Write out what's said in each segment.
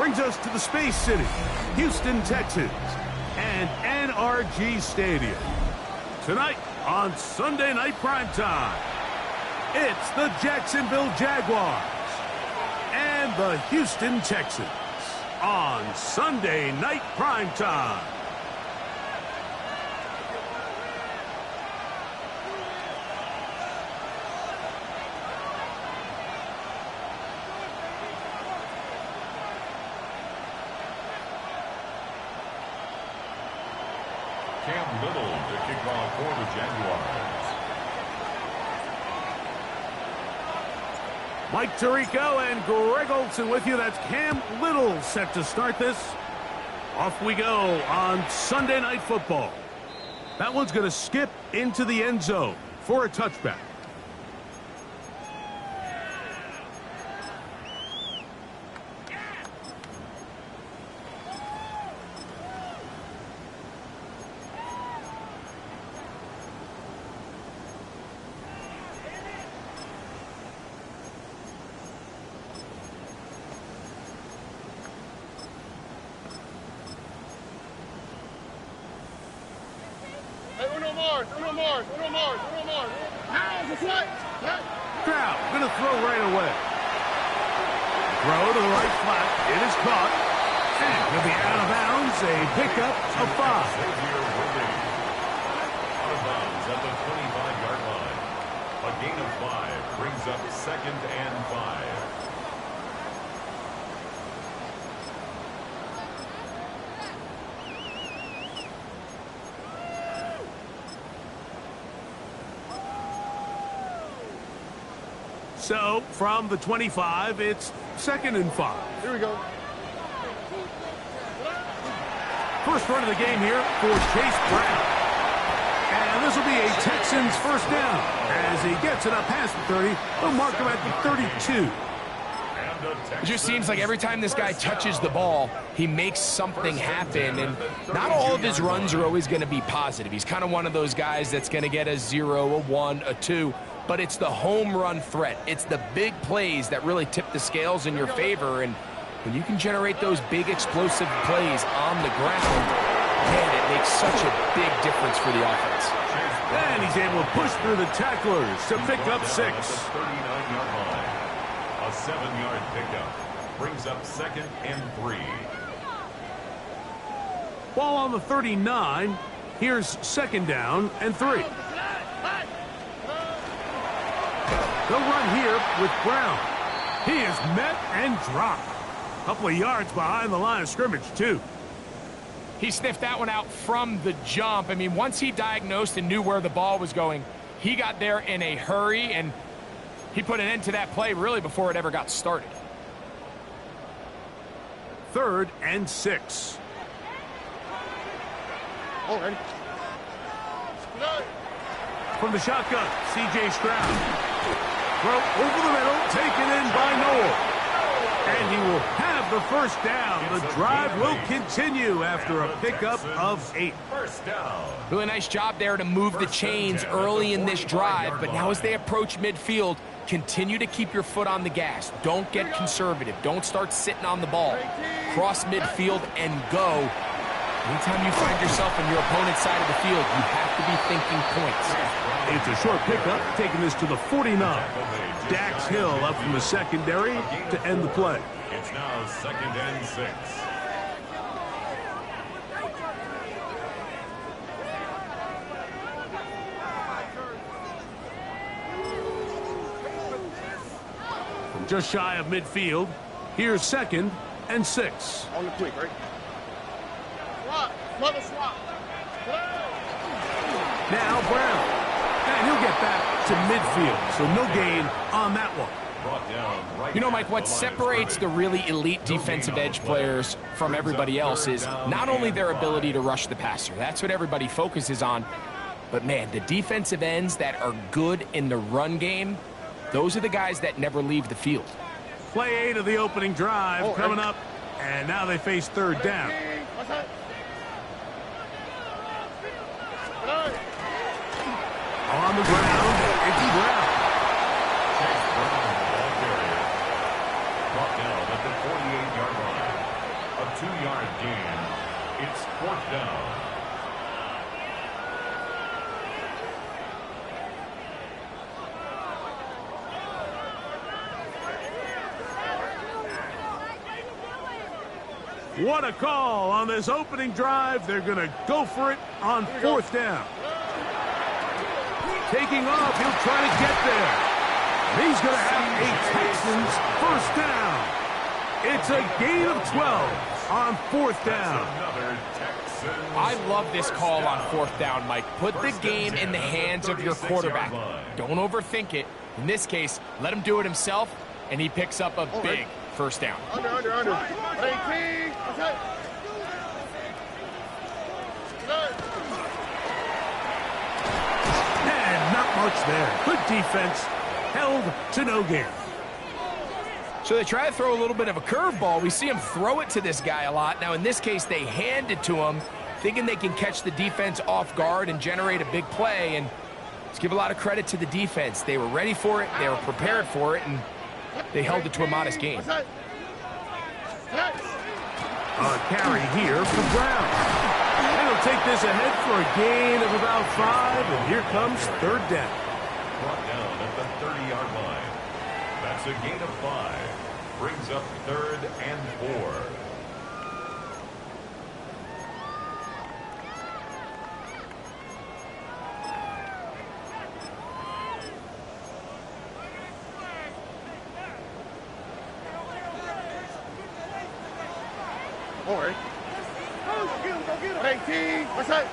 brings us to the Space City, Houston, Texas, and NRG Stadium. Tonight on Sunday Night Primetime, it's the Jacksonville Jaguars and the Houston Texans on Sunday Night Primetime. Cam Little to kick off for the Jaguars. Mike Tirico and Greg Olsen with you. That's Cam Little set to start this. Off we go on Sunday Night Football. That one's going to skip into the end zone for a touchback. Stroud going to throw right away. Throw to the right flat. It is caught. And he'll be out of bounds. A pickup of 5. Out of bounds at the 25-yard line. A gain of 5 brings up 2nd and 5. So, from the 25, it's 2nd and 5. Here we go. First run of the game here for Chase Brown. And this will be a Texans first down. As he gets it up past the 30, they'll mark him at the 32. It just seems like every time this guy touches the ball, he makes something happen. And not all of his runs are always going to be positive. He's kind of one of those guys that's going to get a 0, a 1, a 2. But it's the home run threat. It's the big plays that really tip the scales in your favor. And when you can generate those big explosive plays on the ground, man, it makes such a big difference for the offense. And he's able to push through the tacklers to pick up 6. 39-yard line. A 7-yard pickup brings up 2nd and 3. Ball on the 39. Here's 2nd down and 3. They'll run here with Brown. He is met and dropped. A couple of yards behind the line of scrimmage, too. He sniffed that one out from the jump. I mean, once he diagnosed and knew where the ball was going, he got there in a hurry, and he put an end to that play really before it ever got started. 3rd and 6. Already. From the shotgun, C.J. Stroud. Throw over the middle, taken in by Noel. And he will have the first down. The drive will continue after a pickup of 8. First down. Really nice job there to move the chains early in this drive. But now as they approach midfield, continue to keep your foot on the gas. Don't get conservative. Don't start sitting on the ball. Cross midfield and go. Anytime you find yourself on your opponent's side of the field, you have to be thinking points. It's a short pickup, taking this to the 49. Dax Hill up from the secondary to end the play. It's now 2nd and 6. From just shy of midfield, here's 2nd and 6. On the quick, right? Swap. Now Brown. And he'll get back to midfield, so no gain on that one. Right, you know, Mike, what separates the really elite defensive edge players from everybody else is not only their ability to rush the passer. That's what everybody focuses on. But, man, the defensive ends that are good in the run game, those are the guys that never leave the field. Play 8 of the opening drive coming up, and now they face 3rd down. On the ground, it's Brown. Chase Brown, the ball carrier. Brought down at the 48-yard line. 3-yard gain. It's 4th down. What a call on this opening drive. They're going to go for it on 4th down. Taking off, he'll try to get there. He's going to have a Texans first down. It's a gain of 12 on 4th down. I love this call on 4th down, Mike. Put the game in the hands of your quarterback. Don't overthink it. In this case, let him do it himself, and he picks up a big first down. Under. 18. Okay. And not much there. Good defense. Held to no gain. So they try to throw a little bit of a curveball. We see him throw it to this guy a lot. Now, in this case, they hand it to him, thinking they can catch the defense off guard and generate a big play. And let's give a lot of credit to the defense. They were ready for it. They were prepared for it. And they held it to a modest gain. A carry here for Brown. And he'll take this ahead for a gain of about 5. And here comes 3rd down. Brought down at the 30-yard line. That's a gain of 5. Brings up 3rd and 4. Go get him. 18. What's that?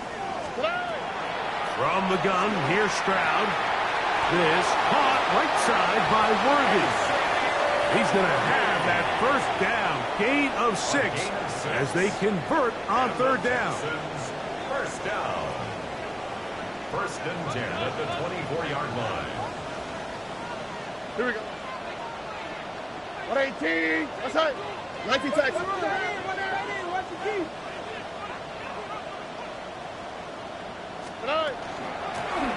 From the gun, here's Stroud. This caught right side by Worthy. He's going to have that first down. Gain of 6 as they convert on 3rd down. First down. 1st and 10 at the 24-yard line. Here we go. 118. What's that? 19 Texas.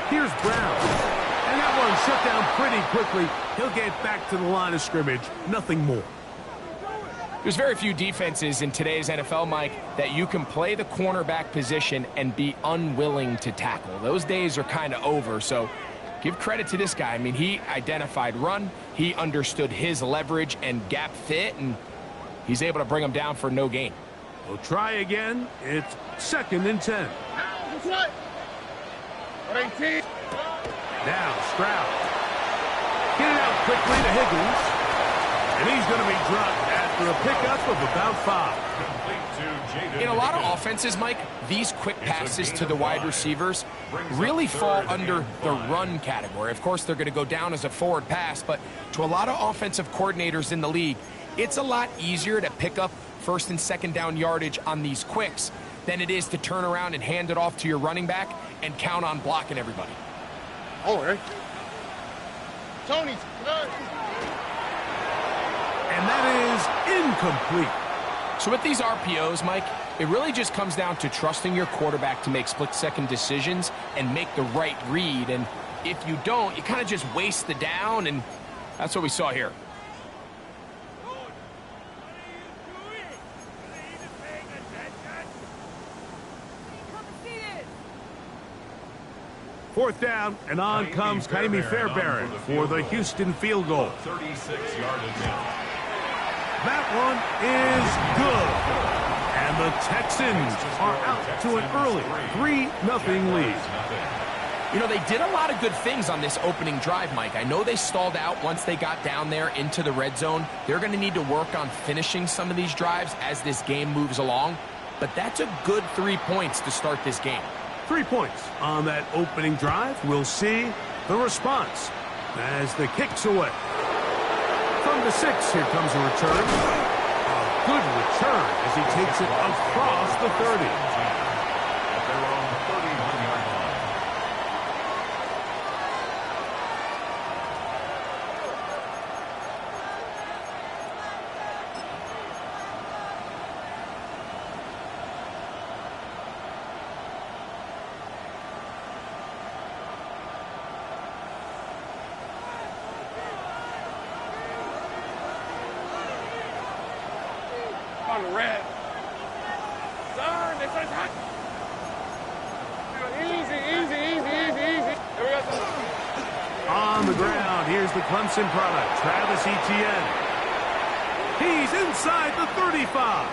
Here's Brown. And that one shut down pretty quickly. He'll get back to the line of scrimmage. Nothing more. There's very few defenses in today's NFL, Mike, that you can play the cornerback position and be unwilling to tackle. Those days are kind of over, so give credit to this guy. I mean, he identified run, he understood his leverage and gap fit, and he's able to bring him down for no gain. We'll try again. It's 2nd and 10. That's right. 118. Now Stroud. Get it out quickly to Higgins. And he's going to be dropped after a pickup of about 5. In a lot of offenses, Mike, these quick passes to the wide receivers really fall under the run category. Of course, they're going to go down as a forward pass, but to a lot of offensive coordinators in the league, it's a lot easier to pick up 1st and 2nd down yardage on these quicks than it is to turn around and hand it off to your running back and count on blocking everybody. All right. Tony's. And that is incomplete. So with these RPOs, Mike, it really just comes down to trusting your quarterback to make split-second decisions and make the right read. And if you don't, you kind of just waste the down, and that's what we saw here. Fourth down, and on comes Kaimi Fairbairn for the Houston field goal. 36-yard attempt. That one is good. And the Texans are out to an early 3-0 lead. You know, they did a lot of good things on this opening drive, Mike. I know they stalled out once they got down there into the red zone. They're going to need to work on finishing some of these drives as this game moves along. But that's a good 3 points to start this game. 3 points on that opening drive. We'll see the response as the kick's away. From the 6, here comes a return. A good return as he takes it across the 30. At their own 31-yard line. On the red. Turn. This one's hot. Easy, easy, easy, easy, easy. Here we go. On the ground, here's the Clemson product, Travis Etienne. He's inside the 35.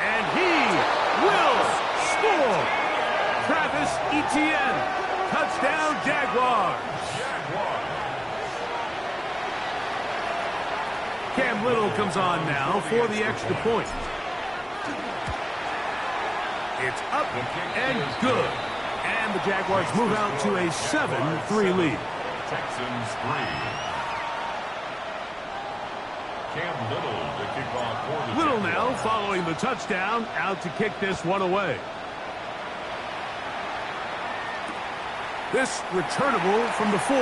And he will score. Travis Etienne. Touchdown, Jaguars. Cam Little comes on now for the extra point. It's up and good. And the Jaguars move out to a 7-3 lead. Texans 3. Cam Little to kick off for the Little Jaguars. now following the touchdown, out to kick this one away. This returnable from the 4.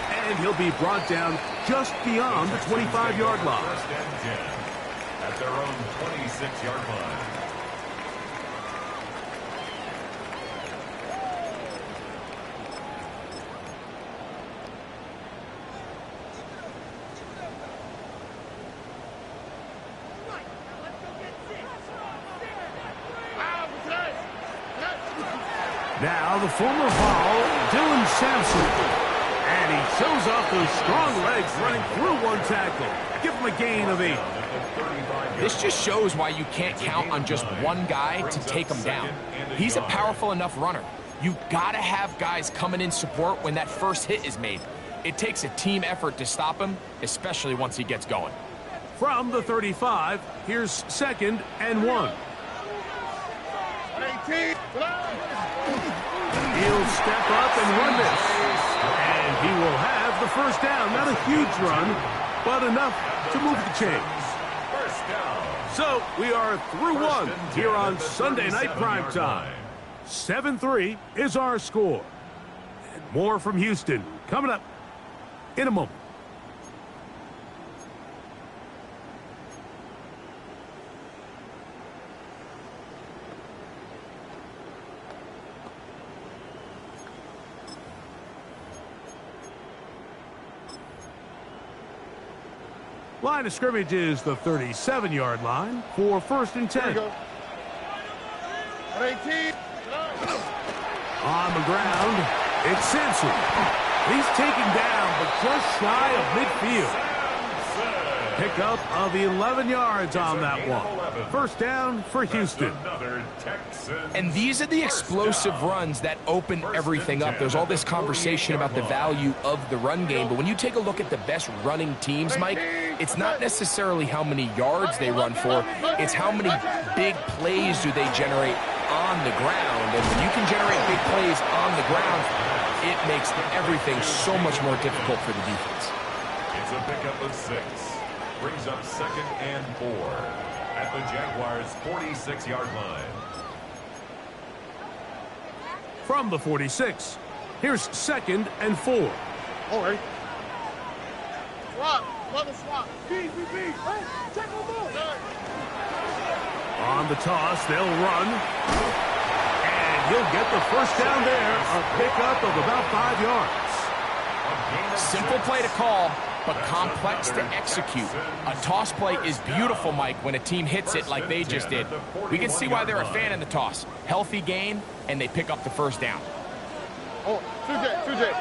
And he'll be brought down just beyond the 25-yard line. First and 10 at their own 26-yard line. Now the former Vol, Dylan Sampson. And he shows off those strong legs running through one tackle. Give him a gain of 8. This just shows why you can't count on just one guy to take him down. He's a powerful enough runner. You gotta have guys coming in support when that first hit is made. It takes a team effort to stop him, especially once he gets going. From the 35, here's 2nd and 1. 18. He'll step up and run this. And he will have the first down. Not a huge run, but enough to move the chains. First down. So we are through one here on Sunday Night Primetime. 7-3 is our score. And more from Houston coming up in a moment. Line of scrimmage is the 37-yard line for 1st and 10. 18. On the ground, it's Sampson. He's taken down, but just shy of midfield. Pickup of 11 yards on that one. First down for Houston. And these are the explosive runs that open everything up. There's all this conversation about the value of the run game, but when you take a look at the best running teams, Mike, it's not necessarily how many yards they run for, it's how many big plays do they generate on the ground. And when you can generate big plays on the ground, it makes everything so much more difficult for the defense. It's a pickup of 6. Brings up 2nd and 4 at the Jaguars' 46-yard line. From the 46, here's 2nd and 4. All right. Swap. Mother swap. Beat. Check on ball. On the toss, they'll run. And he'll get the first down there. A pickup of about 5 yards. Simple play to call, but complex to execute. A toss play is beautiful, Mike, when a team hits it like they just did. We can see why they're a fan in the toss. Healthy gain, and they pick up the first down. Oh, 2J.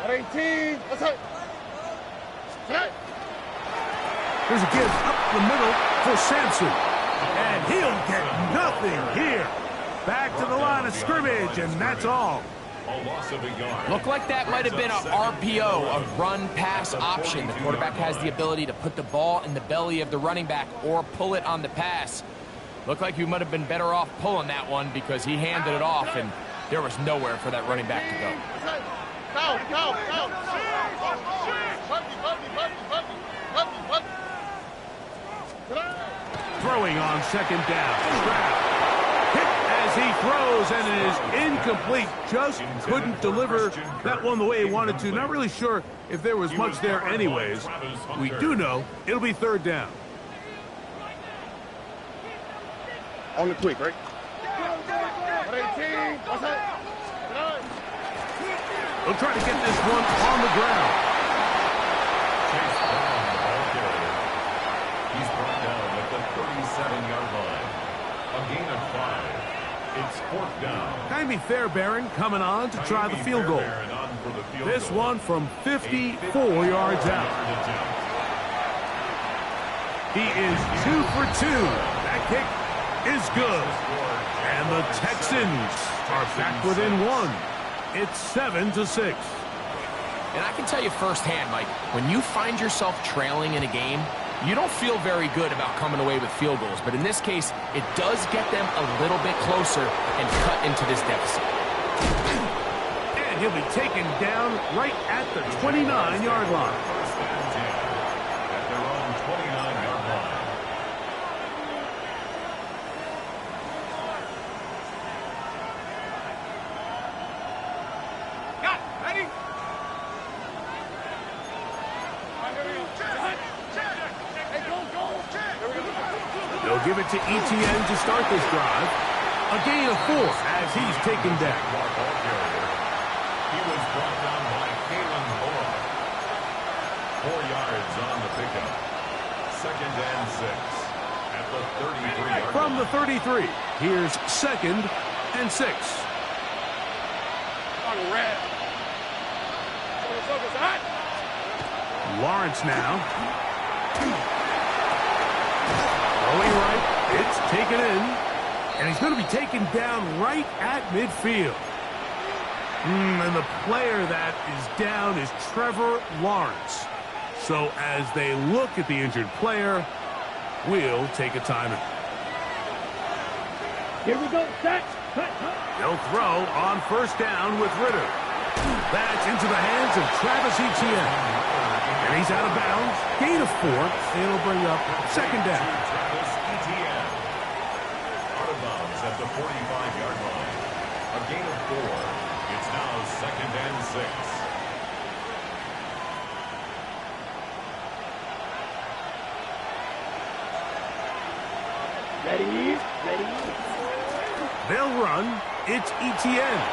18. Let's hit. Here's a give up the middle for Sampson. And he'll get nothing here. Back to the line of scrimmage, and that's all. A loss of a yard. Looked like that might have been a RPO, a run-pass option. The quarterback has the ability to put the ball in the belly of the running back or pull it on the pass. Looked like you might have been better off pulling that one because he handed it off, and there was nowhere for that running back to go. Go. Throwing on 2nd down. Hit as he throws, and it is incomplete. Just couldn't deliver that one the way he wanted to. Not really sure if there was much there anyways. We do know it'll be 3rd down. On the quick, right? 18. What's that? They'll try to get this one on the ground. Chase Brown, the ball carrier. He's brought down Jamie Fairbairn coming on to try the field goal. This one from 54 yards out. He is 2 for 2. That kick is good. And the Texans are back within 1. It's 7-6. And I can tell you firsthand, Mike, when you find yourself trailing in a game, you don't feel very good about coming away with field goals. But in this case, it does get them a little bit closer and cut into this deficit. And he'll be taken down right at the 29-yard line. At their own 29-yard line. Got it. Ready? They'll give it to Etienne to start this drive. A gain of 4 as he's taken down. He was brought down by Kalen Bullock. 4 yards on the pickup. 2nd and 6 at the 33-yard From the 33, here's 2nd and 6. On red. Focus, hot. Lawrence now. Going right, it's taken in, and he's going to be taken down right at midfield. And the player that is down is Trevor Lawrence. So as they look at the injured player, we'll take a timeout. Here we go. Set. Cut. They'll throw on 1st down with Ritter. That's into the hands of Travis Etienne. And he's out of bounds. Gain of 4. It'll bring up 2nd down. Travis Etienne. Out of bounds at the 45-yard line. A gain of 4. It's now 2nd and 6. Ready. Ready. They'll run. It's Etienne.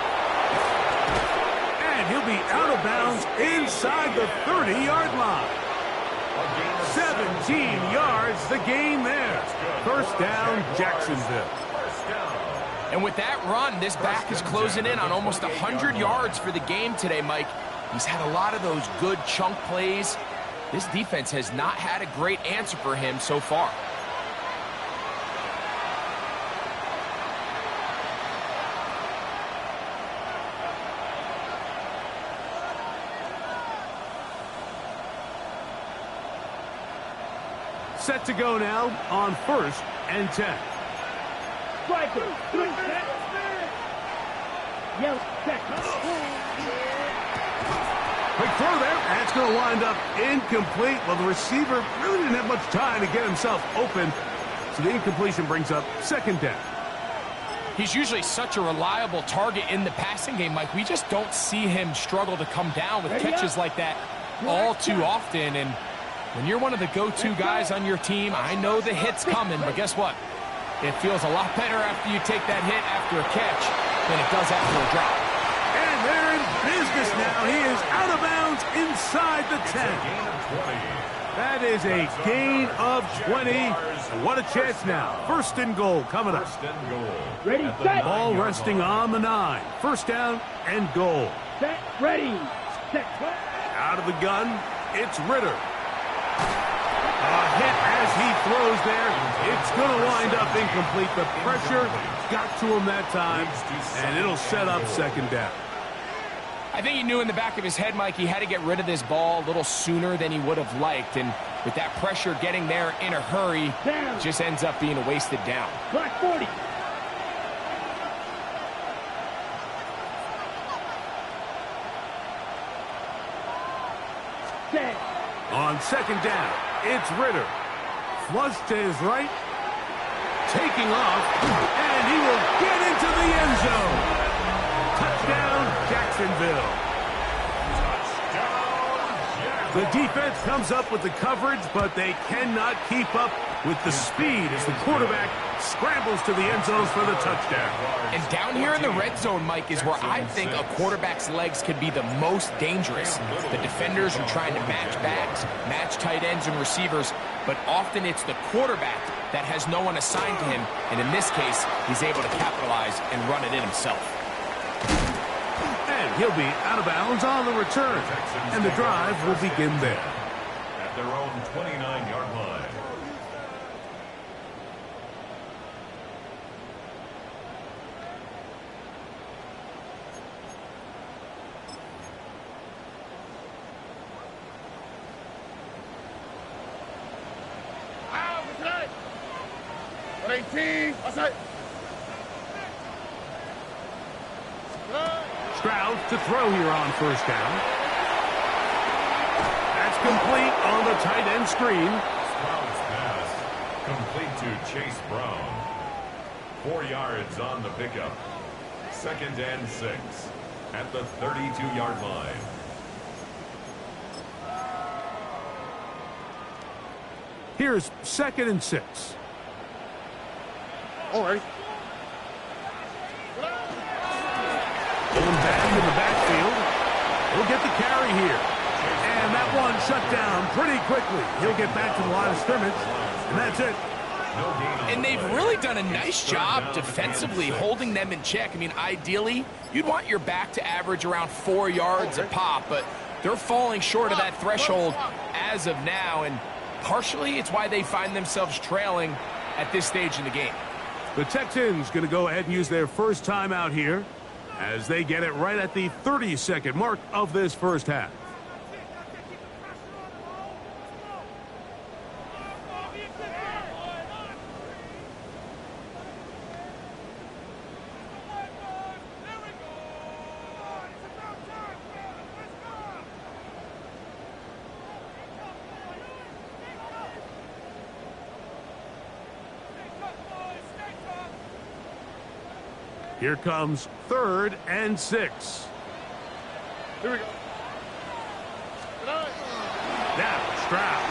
And he'll be out of bounds inside the 30-yard line. 17 yards, the gain there. 1st down, Jacksonville. And with that run, this back is closing in on almost 100 yards for the game today, Mike. He's had a lot of those good chunk plays. This defense has not had a great answer for him so far. Set to go now on 1st and 10. Striker. 3 set. Yellow set. Quick throw there. That's going to wind up incomplete. Well, the receiver really didn't have much time to get himself open. So the incompletion brings up 2nd down. He's usually such a reliable target in the passing game, Mike. We just don't see him struggle to come down with catches like that all too often. And when you're one of the go-to guys on your team, I know the hit's coming, but guess what? It feels a lot better after you take that hit after a catch than it does after a drop. And they're in business now. He is out of bounds inside the 10. That is a gain of 20. And what a chance now. 1st and goal coming up. Ready, set. Ball resting on the 9. 1st down and goal. Set. Ready. Set. Out of the gun, it's Ritter. A hit as he throws there. It's going to wind up incomplete. The pressure got to him that time, and it'll set up 2nd down. I think he knew in the back of his head, Mike, he had to get rid of this ball a little sooner than he would have liked. And with that pressure getting there in a hurry, it just ends up being a wasted down. Clock 40. Set. On 2nd down, it's Ritter. Flush to his right. Taking off. And he will get into the end zone. Touchdown, Jacksonville. The defense comes up with the coverage, but they cannot keep up with the speed as the quarterback scrambles to the end zone for the touchdown. And down here in the red zone, Mike, is where I think a quarterback's legs could be the most dangerous. The defenders are trying to match backs, match tight ends and receivers, but often it's the quarterback that has no one assigned to him, and in this case, he's able to capitalize and run it in himself. he'll be out of bounds on the return. And the drive will begin there. At their own 29-yard line. Stroud to throw here on first down. That's complete on the tight end screen. Stroud's pass complete to Chase Brown. 4 yards on the pickup. 2nd and 6 at the 32-yard line. Here's 2nd and 6. All right. Going back in the backfield. He'll get the carry here. And that one shut down pretty quickly. He'll get back to the line of scrimmage. And that's it. And they've really done a nice job defensively holding them in check. I mean, ideally, you'd want your back to average around 4 yards a pop, but they're falling short of that threshold as of now, and partially it's why they find themselves trailing at this stage in the game. The Texans going to go ahead and use their first timeout here as they get it right at the 30-second mark of this first half. Here comes 3rd and 6. Here we go. Now Stroud.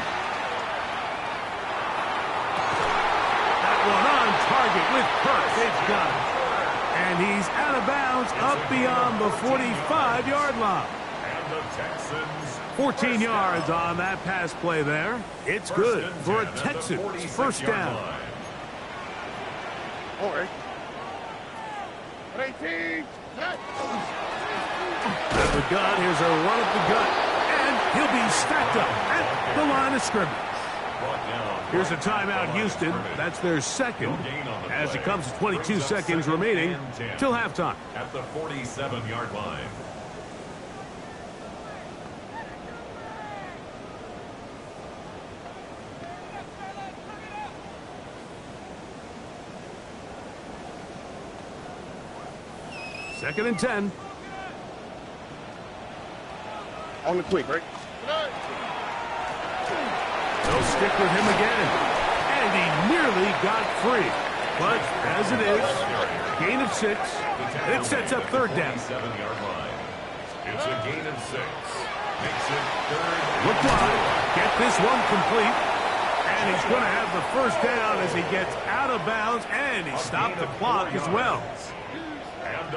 That one on target with Kirk. They've got it. And he's out of bounds up beyond the 45-yard line. And the Texans 14 yards on that pass play there. It's good for a Texans first down. All right. 18. At the gun, here's a run up the gut. And he'll be stacked up at the line of scrimmage. Here's a timeout, Houston. That's their second as it comes to 22 seconds remaining till halftime. At the 47-yard line. Second and 10. On the quick, right? They'll stick with him again. And he nearly got free. But as it is, gain of 6. It sets up 3rd down. 7-yard line. It's a gain of 6. Makes it 3rd. Look wide. Get this one complete. And he's going to have the first down as he gets out of bounds. And he stopped the clock as well.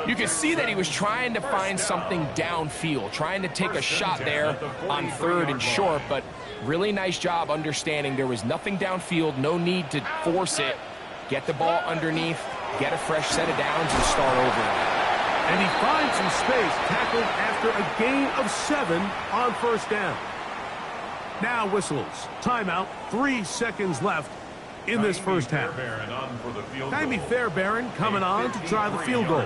You can see that he was trying to find something downfield, trying to take a shot there on 3rd and short, but really nice job understanding there was nothing downfield, no need to force it. Get the ball underneath, get a fresh set of downs, and start over. And he finds some space, tackled after a gain of 7 on first down. Now whistles. Timeout, 3 seconds left in this first half. Tymee Fairbairn coming on to try the field goal.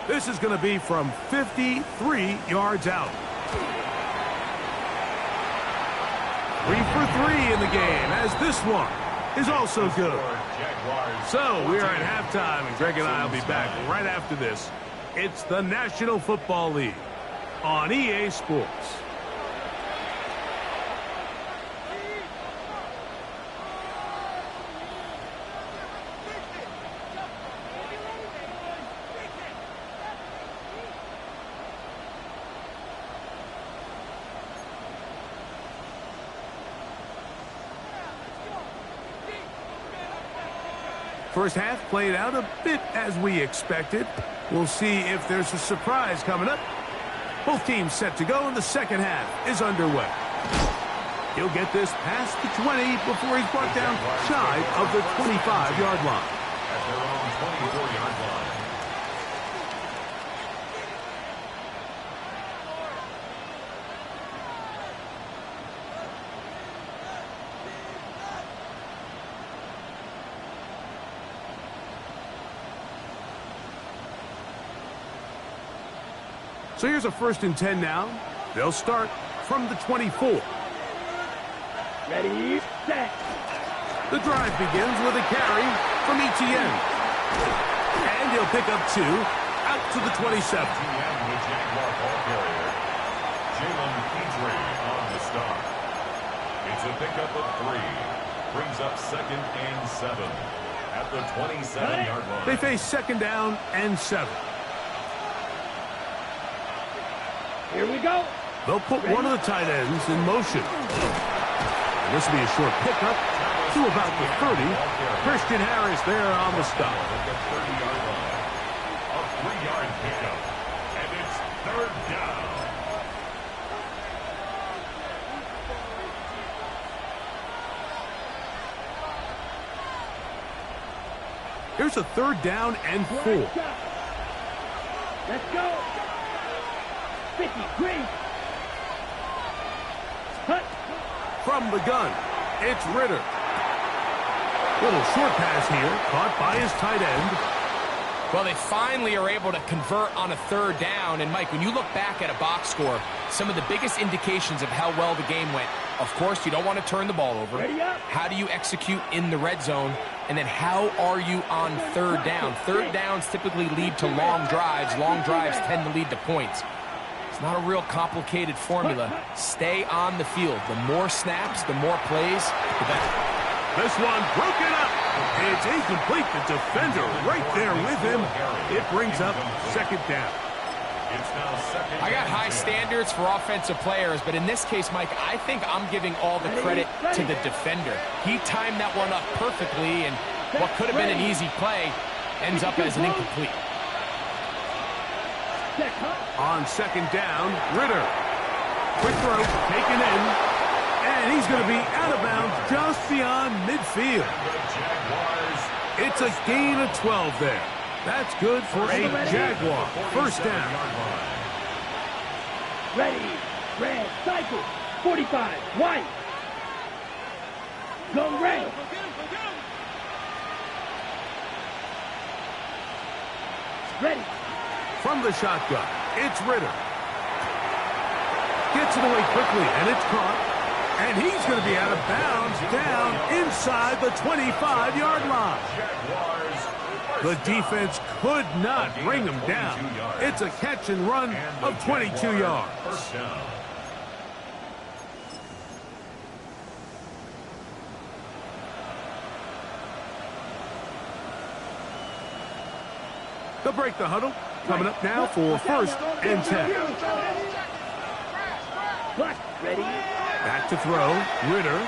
This is going to be from 53 yards out. 3 for 3 in the game, as this one is also good. So we are at halftime, and Greg and I will be back right after this. It's the National Football League on EA Sports. First half played out a bit as we expected. We'll see if there's a surprise coming up. Both teams set to go, and the second half is underway. He'll get this past the 20 before he's brought down shy of the 25-yard line. At their own 24-yard line. So here's a 1st and 10 now. They'll start from the 24. Ready, set. The drive begins with a carry from Etienne. And he'll pick up 2 out to the 27. Etienne, the Jaguar ball carrier. Jalen Petrie on the start. It's a pickup of 3. Brings up 2nd and 7 at the 27-yard line. They face 2nd down and 7. Here we go. They'll put one of the tight ends in motion. And this will be a short pickup to about the 30. Christian Harris there on the stop. At the 30-yard line. A 3-yard pickup. And it's 3rd down. Here's a 3rd down and 4. Let's go. 53. Cut. From the gun, it's Ritter. Little short pass here, caught by his tight end. Well, they finally are able to convert on a 3rd down. And, Mike, when you look back at a box score, some of the biggest indications of how well the game went, of course, you don't want to turn the ball over. How do you execute in the red zone? And then how are you on 3rd down? 3rd downs typically lead to long drives. Long drives tend to lead to points. It's not a real complicated formula. Stay on the field. The more snaps, the more plays, the better. This one broken up. It's incomplete. The defender right there with him. It brings up 2nd down. It's now 2nd. I got high standards for offensive players, but in this case, Mike, I think I'm giving all the credit to the defender. He timed that one up perfectly, and what could have been an easy play ends up as an incomplete. On 2nd down, Ritter. Quick throw, taken in. And he's going to be out of bounds just beyond midfield. It's a gain of 12 there. That's good for a Jaguar. 1st down. Ready. Red. Cycle. 45. White. Go red. Ready. From the shotgun, it's Ritter. Gets it away quickly, and it's caught. And he's going to be out of bounds down inside the 25-yard line. The defense could not bring him down. It's a catch and run of 22 yards. They'll break the huddle. Coming up now for 1st and 10. Ready. Back to throw. Ritter.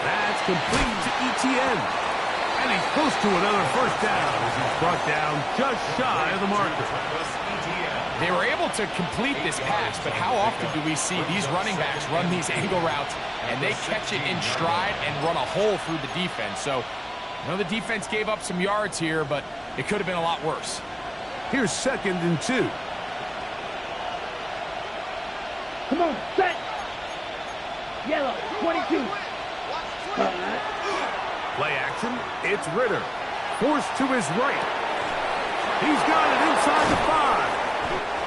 That's complete to Etienne. And he's close to another 1st down as he's brought down just shy of the marker. They were able to complete this pass, but how often do we see these running backs run these angle routes and they catch it in stride and run a hole through the defense? So, I know the defense gave up some yards here, but it could have been a lot worse. Here's 2nd and 2. Come on, set. Yellow, 22. Play action, it's Ritter. Forced to his right. He's got it inside the 5.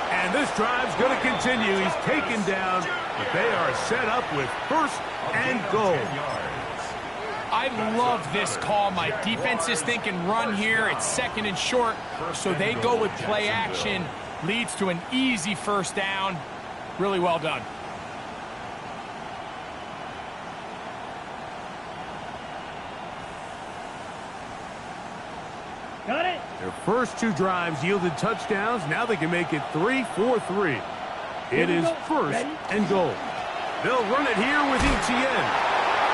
And this drive's going to continue. He's taken down, but they are set up with 1st and goal. I love this call. My defense is thinking run here. It's 2nd and short, so they go with play action. Leads to an easy 1st down. Really well done. Got it. Their first 2 drives yielded touchdowns. Now they can make it 3-4-3. It is 1st and goal. They'll run it here with Etienne.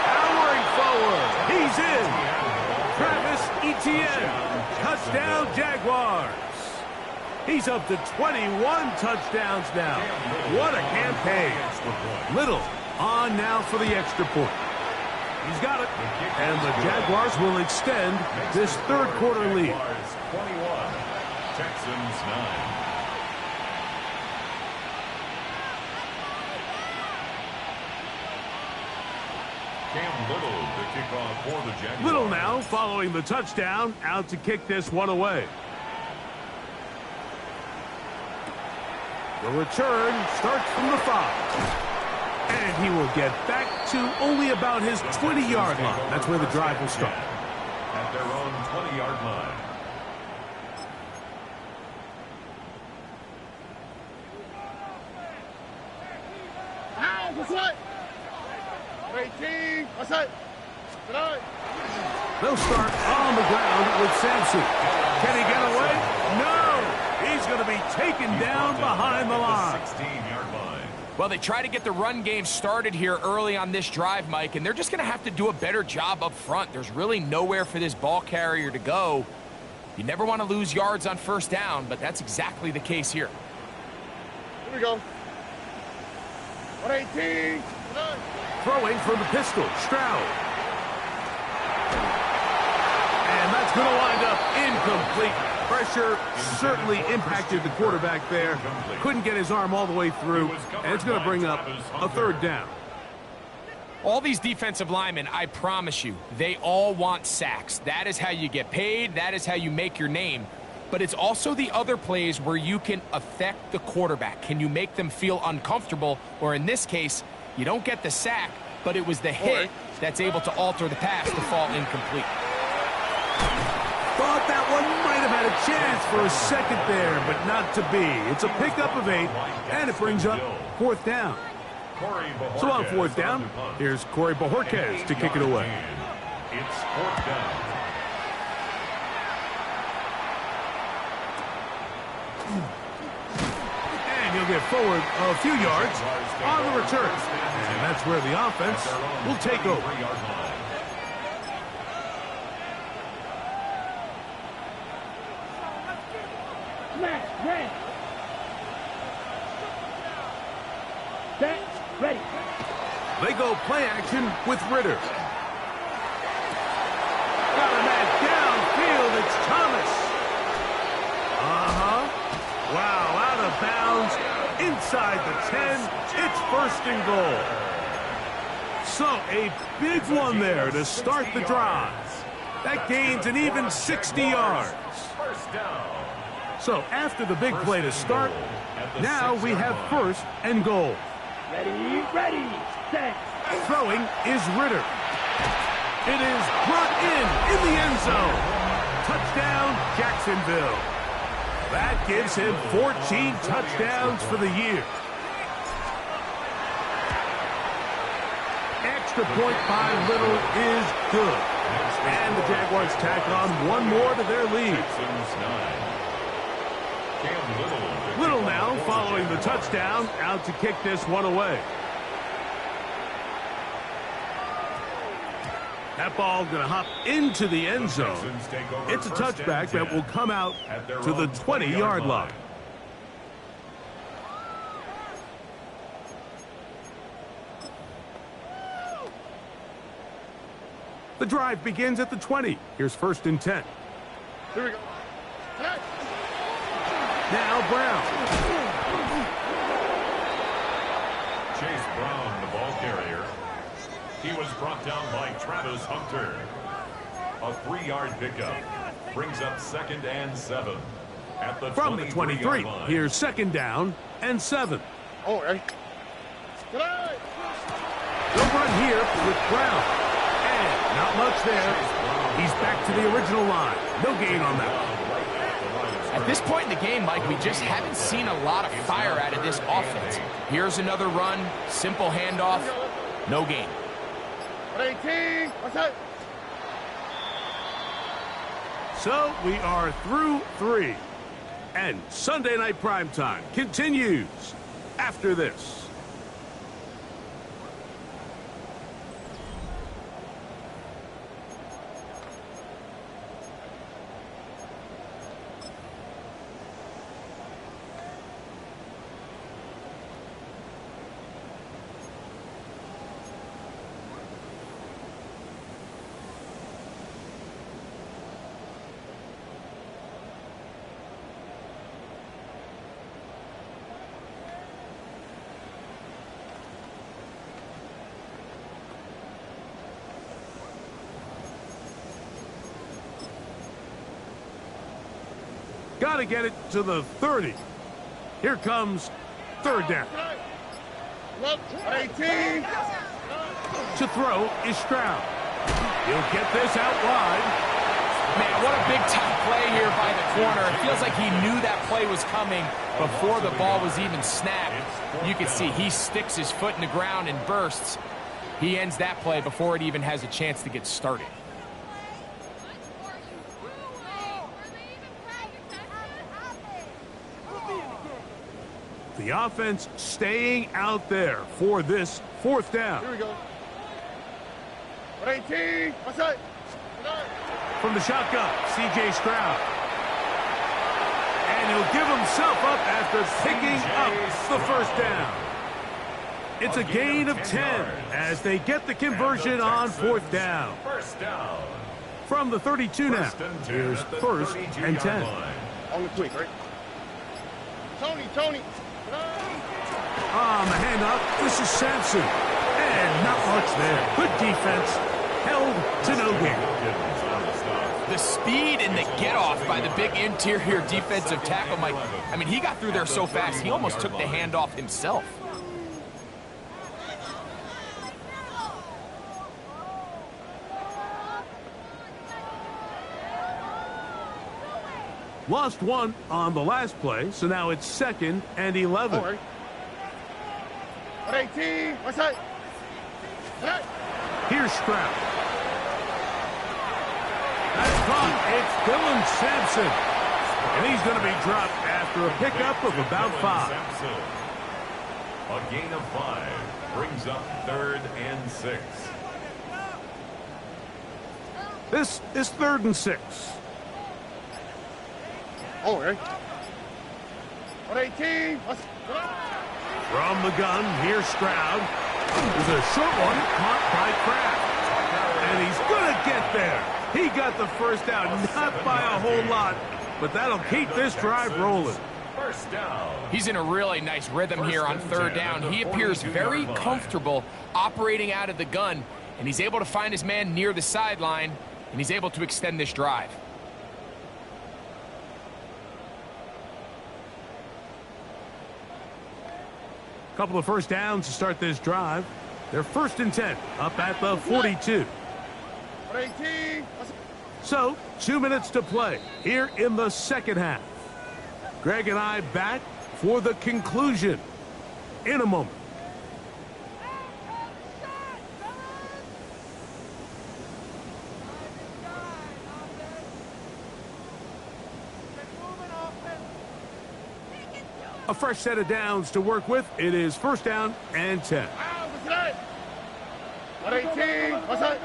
Powering forward. He's in. Travis Etienne. Touchdown Jaguars. He's up to 21 touchdowns now. What a campaign. Little on now for the extra point. He's got it. And the Jaguars will extend this 3rd quarter lead. 21, Texans 9. Cam Little to kick off for the Jaguars. Little now following the touchdown, out to kick this one away. The return starts from the 5. And he will get back to only about his 20-yard line. That's where the drive will start. At their own 20-yard line. What's that? 18. What's that? They'll start on the ground with Sampson. Can he get away? No! He's going to be taken down behind the line. 16-yard line. Well, they try to get the run game started here early on this drive, Mike, and they're just going to have to do a better job up front. There's really nowhere for this ball carrier to go. You never want to lose yards on first down, but that's exactly the case here. Here we go. 118. Throwing from the pistol, Stroud. And that's going to wind up incomplete. Pressure certainly impacted the quarterback there. Couldn't get his arm all the way through, and it's going to bring up a third down. All these defensive linemen, I promise you, they all want sacks. That is how you get paid. That is how you make your name. But it's also the other plays where you can affect the quarterback. Can you make them feel uncomfortable? Or in this case, you don't get the sack, but it was the hit that's able to alter the pass to fall incomplete. Thought that one might have had a chance for a second there, but not to be. It's a pickup of 8, and it brings up fourth down. So on fourth down, here's Corey Bojorquez to kick it away. It's fourth down. And he'll get forward a few yards on the return. And that's where the offense will take over. Ready. They go play action with Ritter. Got a man downfield. It's Thomas. Wow, out of bounds. Inside the 10. It's first and goal. So a big one there to start the drive. That gains an even 60 yards. First down. So after the big play to start, now we have first and goal. Ready, set. Throwing is Ritter. It is brought in the end zone. Touchdown, Jacksonville. That gives him 14 touchdowns for the year. Extra point by Little is good. And the Jaguars tack on one more to their lead. Little now following the touchdown, out to kick this one away. That ball going to hop into the end zone. It's a touchback that will come out to the 20-yard line. The drive begins at the 20. Here's first and 10. Here we go. Now Brown. Chase Brown, the ball carrier. He was brought down by Travis Hunter. A 3-yard pickup. Brings up second and 7. At the From the 23, line. here's second down and 7. Oh, ready. They'll run here with Brown. And not much there. He's back to the original line. No gain on that one. At this point in the game, Mike, we just haven't seen a lot of fire out of this offense. Here's another run, simple handoff, no gain. 18. What's that? So we are through 3. And Sunday Night Primetime continues after this. Got to get it to the 30. Here comes third down. Look, 18. To throw is Stroud. He'll get this out wide. Man, what a big-time play here by the corner. It feels like he knew that play was coming before the ball was even snapped. You can see he sticks his foot in the ground and bursts. He ends that play before it even has a chance to get started. The offense staying out there for this fourth down. Here we go. 18. What's that? From the shotgun, C.J. Stroud. And he'll give himself up after picking up the first down. It's a gain of 10 as they get the conversion on fourth down. First down. From the 32 now, here's first and 10. On the quick, right? Tony. On the handoff, this is Sampson. And not much there. Good defense. Held to no gain. The speed and the get-off by the big interior defensive tackle, Mike. I mean, he got through there so fast, he almost took the handoff himself. Lost one on the last play, so now it's second and 11. All right. 18. What's that? Here's Stroud. That's caught. It's Dylan Sampson. And he's going to be dropped after a pickup of about 5. A gain of 5 brings up third and 6. This is third and 6. All right. 18. What's From the gun, here's Stroud. There's a short one caught by Kraft. And he's going to get there. He got the first down, not by a whole lot, but that'll keep this drive rolling. First down. He's in a really nice rhythm here on third down. He appears very comfortable operating out of the gun, and he's able to find his man near the sideline, and he's able to extend this drive. Couple of first downs to start this drive. They're first and 10 up at the 42. 18. So 2 minutes to play here in the second half. Greg and I back for the conclusion in a moment. A fresh set of downs to work with. It is first down and 10. 18. What's that?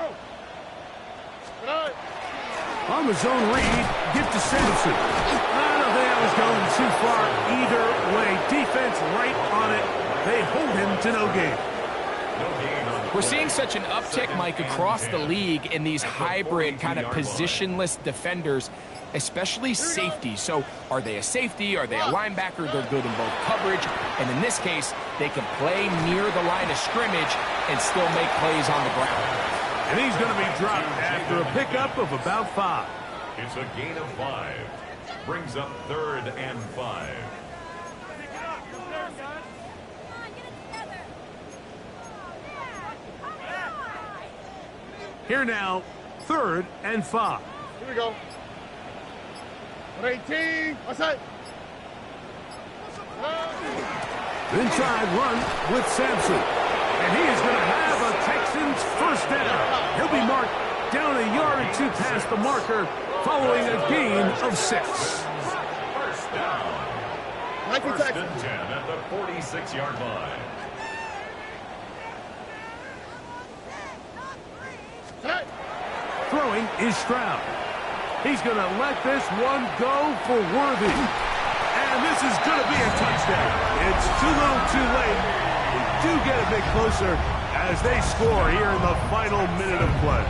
On the zone read, give to Sampson. I don't think I was going too far either way. Defense right on it. They hold him to no gain. We're seeing such an uptick, Mike, across the league in these hybrid kind of positionless defenders, especially safety. So are they a safety? Are they a linebacker? They're good in both coverage. And in this case, they can play near the line of scrimmage and still make plays on the ground. And he's going to be dropped after a pickup of about 5. It's a gain of 5. Brings up third and 5. Here now, third and 5. Here we go. 18. What's that? Inside run with Sampson. And he is going to have a Texans first down. He'll be marked down a yard or 2 past the marker following a gain of 6. First down. First and 10 at the 46-yard line. Throwing is Stroud. He's going to let this one go for Worthy. And this is going to be a touchdown. It's too little too late. We do get a bit closer as they score here in the final minute of play.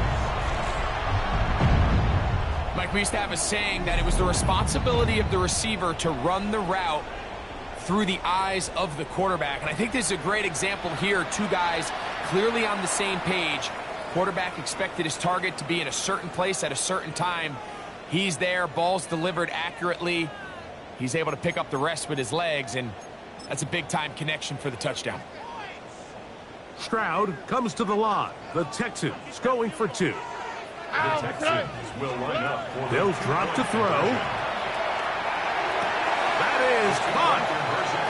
Mike, we used to have a saying that it was the responsibility of the receiver to run the route through the eyes of the quarterback. And I think this is a great example here. 2 guys clearly on the same page. Quarterback expected his target to be in a certain place at a certain time. He's there, ball's delivered accurately. He's able to pick up the rest with his legs, and That's a big-time connection for the touchdown. Stroud comes to the line. The Texans going for 2. The Texans will line up for They'll drop to throw. That is caught.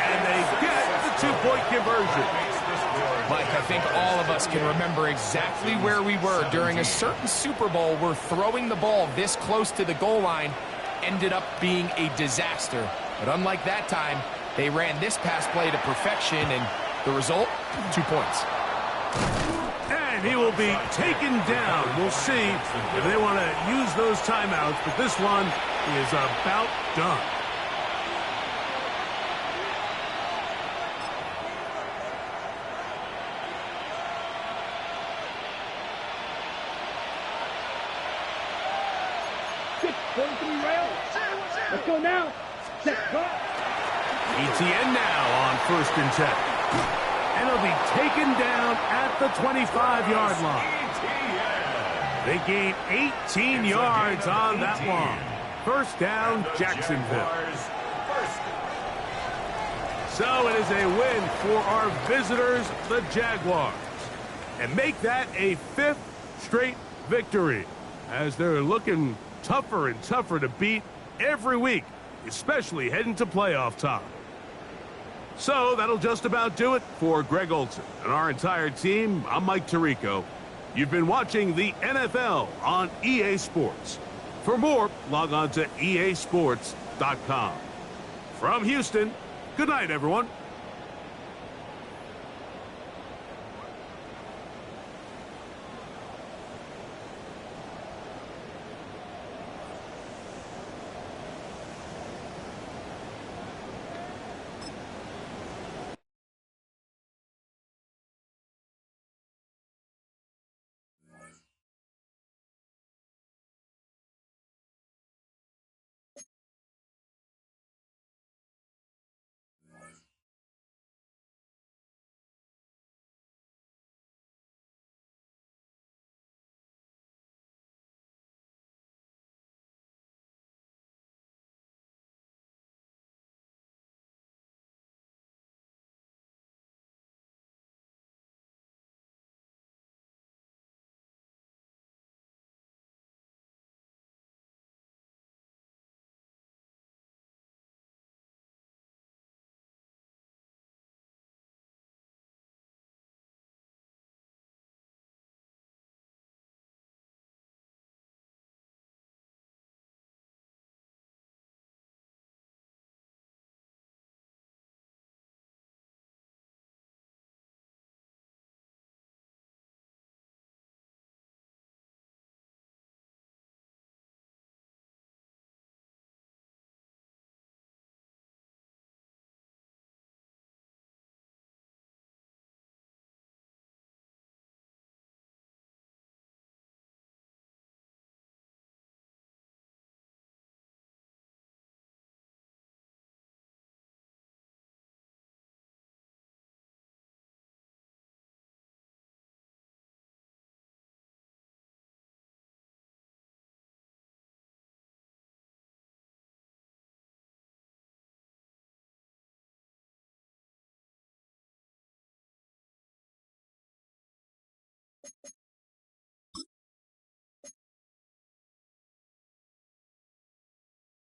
And they get the 2-point conversion. Mike, I think all of us can remember exactly where we were during a certain Super Bowl where throwing the ball this close to the goal line ended up being a disaster. But unlike that time, they ran this pass play to perfection, and the result, 2 points. And he will be taken down. We'll see if they want to use those timeouts, but this one is about done. Let's go now. Set. ETN now on 1st and 10. And he'll be taken down at the 25-yard line. They gain 18 yards on that one. 1st down, Jacksonville. So it is a win for our visitors, the Jaguars. And make that a 5th straight victory, as they're looking tougher and tougher to beat every week, especially heading to playoff time. So that'll just about do it for Greg Olsen and our entire team. I'm Mike Tirico. You've been watching the NFL on EA Sports. For more, log on to easports.com. From Houston, good night, everyone.